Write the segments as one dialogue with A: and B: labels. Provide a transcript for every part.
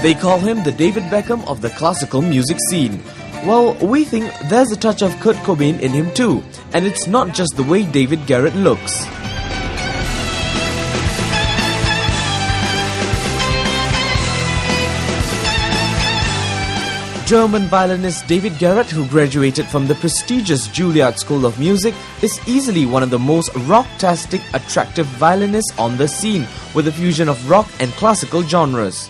A: They call him the David Beckham of the classical music scene. Well, we think there's a touch of Kurt Cobain in him too, and it's not just the way David Garrett looks. German violinist David Garrett, who graduated from the prestigious Juilliard School of Music, is easily one of the most rock-tastic, attractive violinists on the scene, with a fusion of rock and classical genres.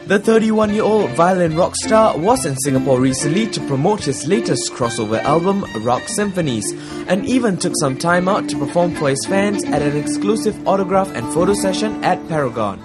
A: The 31-year-old violin rock star was in Singapore recently to promote his latest crossover album, Rock Symphonies, and even took some time out to perform for his fans at an exclusive autograph and photo session at Paragon.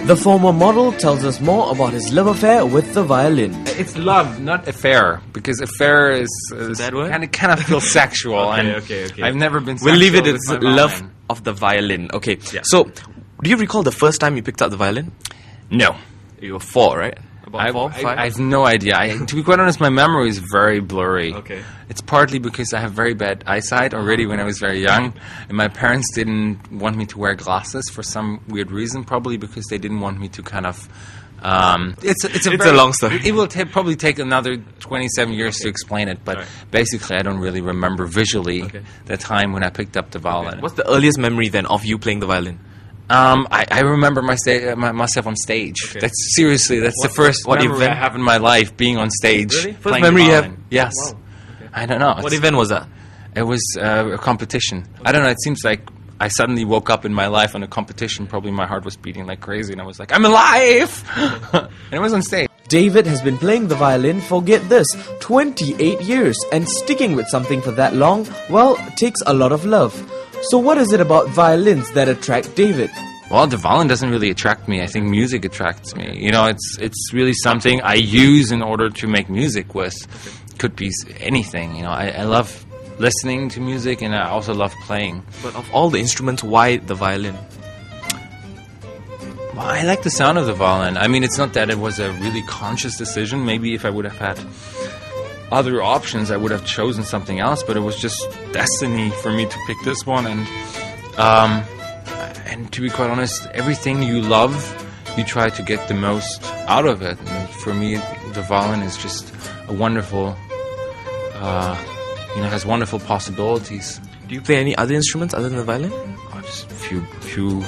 A: The former model tells us more about his love affair with the violin.
B: It's love, not affair, because affair is kind of feels sexual.
A: Okay.
B: I've never been sexual.
A: We'll leave it as
B: with my
A: love
B: violin.
A: of the violin. Okay,
B: Yeah.
A: So do you recall the first time you picked up the violin?
B: No.
A: You were 4, right? About 4, 5?
B: I have no idea. To be quite honest, my memory is very blurry.
A: Okay.
B: It's partly because I have very bad eyesight already when I was very young, and my parents didn't want me to wear glasses for some weird reason, probably because they didn't want me to kind of... it's
A: a long story.
B: It will probably take another 27 years to explain it, but basically I don't really remember visually the time when I picked up the violin.
A: What's the earliest memory then of you playing the violin?
B: I remember myself on stage.
A: Okay.
B: That's the first
A: what
B: memory
A: event?
B: I have in my life, being on stage.
A: Really? First
B: playing
A: memory
B: the
A: you have?
B: violin. Yes.
A: Wow. Okay.
B: I don't know.
A: What event was that?
B: It was a competition. I don't know. It seems like I suddenly woke up in my life on a competition. Probably my heart was beating like crazy, and I was like, "I'm alive!" And it was on stage.
A: David has been playing the violin for, get this, 28 years, and sticking with something for that long, well, takes a lot of love. So what is it about violins that attract David?
B: Well, the violin doesn't really attract me. I think music attracts me. You know, it's really something I use in order to make music with. Could be anything. You know, I love listening to music, and I also love playing.
A: But of all the instruments, why the violin?
B: Well, I like the sound of the violin. I mean, it's not that it was a really conscious decision. Maybe if I would have had other options, I would have chosen something else. But it was just destiny for me to pick this one. And to be quite honest, everything you love, you try to get the most out of it. And for me, the violin is just a wonderful, has wonderful possibilities.
A: Do you play any other instruments other than the violin?
B: Just a few,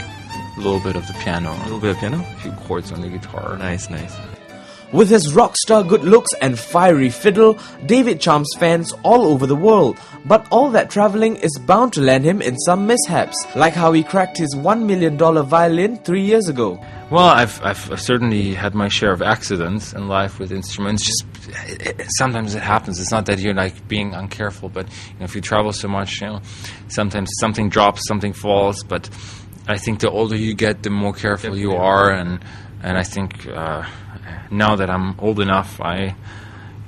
B: little bit of the piano.
A: A little bit of piano?
B: A few chords on the guitar.
A: Nice. With his rock star good looks and fiery fiddle, David charms fans all over the world. But all that traveling is bound to land him in some mishaps, like how he cracked his $1 million violin 3 years ago.
B: Well, I've certainly had my share of accidents in life with instruments. Sometimes it happens. It's not that you're like being uncareful, but if you travel so much, sometimes something drops, something falls. But I think the older you get, the more careful you are, and I think now that I'm old enough, I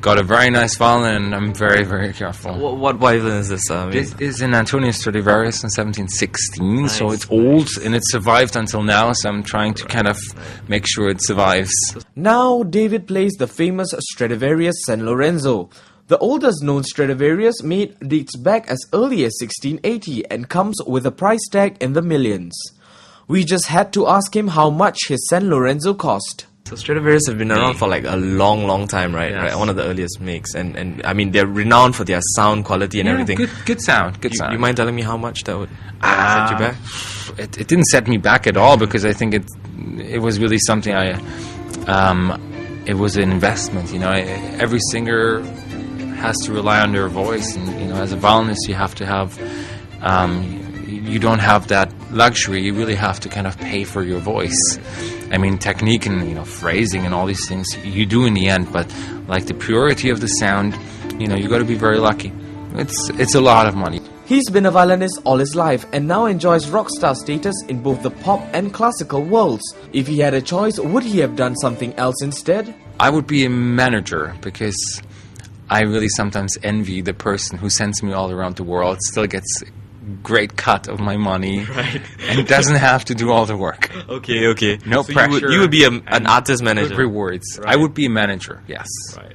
B: got a very nice violin, and I'm very, very careful.
A: What violin is this?
B: This is an Antonio Stradivarius in 1716,
A: Nice.
B: so it's old, and it survived until now, so I'm trying to kind of make sure it survives.
A: Now David plays the famous Stradivarius San Lorenzo. The oldest known Stradivarius made dates back as early as 1680 and comes with a price tag in the millions. We just had to ask him how much his San Lorenzo cost. So Stradivarius have been around for like a long time, right?
B: Yes.
A: Right? One of the earliest makes, and I mean they're renowned for their sound quality and everything.
B: Good sound, good sound.
A: You mind telling me how much that would set you back?
B: It didn't set me back at all, because I think it was really something it was an investment. Every singer has to rely on their voice, and as a violinist you have to have you don't have that luxury. You really have to kind of pay for your voice. I mean, technique and phrasing and all these things you do in the end, but like the purity of the sound, you got to be very lucky. It's a lot of money.
A: He's been a violinist all his life and now enjoys rock star status in both the pop and classical worlds. If he had a choice, would he have done something else instead?
B: I would be a manager, because I really sometimes envy the person who sends me all around the world, still gets great cut of my money,
A: Right.
B: and doesn't have to do all the work.
A: Okay.
B: No
A: So
B: pressure.
A: You would be an
B: and
A: artist manager.
B: Good rewards.
A: Right.
B: I would be a manager. Yes.
A: Right.